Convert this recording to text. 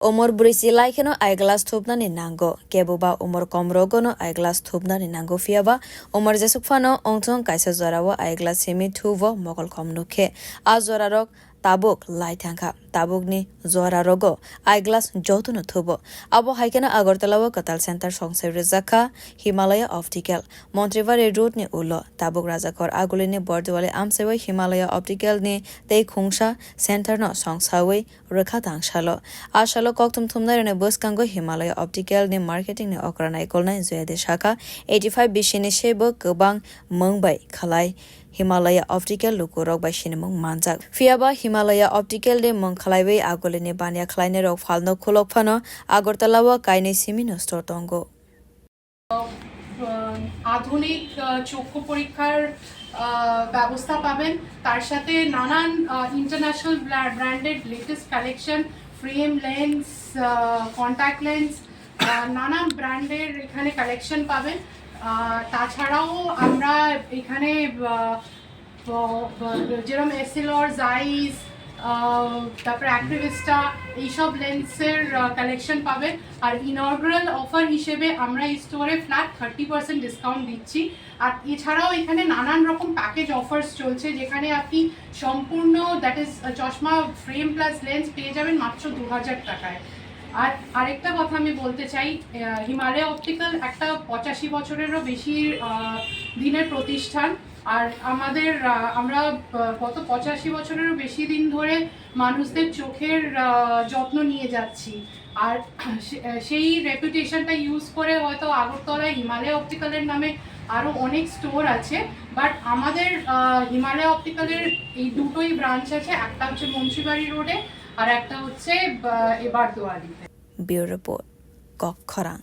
Umur berisi laikeno eyeglass thupnani nango kebuba umur komrogono eyeglass thupnani nango fiaba umur jesukfano ongthong kaisa jorao eyeglass semi thubo mogol komnukhe a jorarok tabuk laithangkha tabukni jorarogo eyeglass jotono thubo abo haikena agartalawo kwtal center songsai rwkha Himalaya Optical Montrivare road ni ulo tabuk rajakor Aguli ni bordwale amsewe Himalaya Optical ni tei khungsa center no songsai rwkha tangshalo ashalo koktum thumnarene boskango Himalaya Optical ni marketing ni okranai kolnai zoyade shaka 85 bishini shebo gobang mungbai khalai Himalaya Optical lukurok bai sinimung manjak fiaba Himalaya Optical de mung khalaibai Aguli ni bania khlaine rok phalno khulok phano agartalawa kaini simino store tongo আধুনিক চক্ষু পরীক্ষার ব্যবস্থা পাবেন তার সাথে নানান international branded latest collection frame lens contact lens নানান ব্র্যান্ডের এখানে কালেকশন পাবেন তাছাড়াও আমরা এখানে যেরকম এসএলআর জাইস তারপর অ্যাক্টিভিস্টা এইসব লেন্সের কালেকশন পাবেন আর ইনঅগ্রাল অফার হিসেবে আমরা এই স্টোরে ফ্ল্যাট 30% ডিসকাউন্ট দিচ্ছি আর এছাড়াও এখানে নানান রকম প্যাকেজ অফার্স চলছে যেখানে আপনি সম্পূর্ণ দ্যাট ইজ চশমা ফ্রেম প্লাস লেন্স পেয়ে যাবেন মাত্র 2000 টাকায় আর আরেকটা কথা আমি বলতে চাই হিমালয় অপটিক্যাল একটা 85 বছরেরও বেশি দিনের প্রতিষ্ঠান আর আমরা গত 85 বছরেরও বেশি দিন ধরে মানুষদের চোখের যত্ন নিয়ে যাচ্ছি আর সেই রেপুটেশনটা ইউজ করে হয়তো আগরতলায় হিমালয় অপটিক্যালের নামে আরও অনেক স্টোর আছে বাট আমাদের হিমালয় অপটিক্যালের এই দুটোই ব্রাঞ্চ আছে একটা হচ্ছে মুন্সিবাড়ি রোডে আর একটা হচ্ছে এবার দোয়ালিতে ব্যুরো রিপোর্ট কক্ষরাং।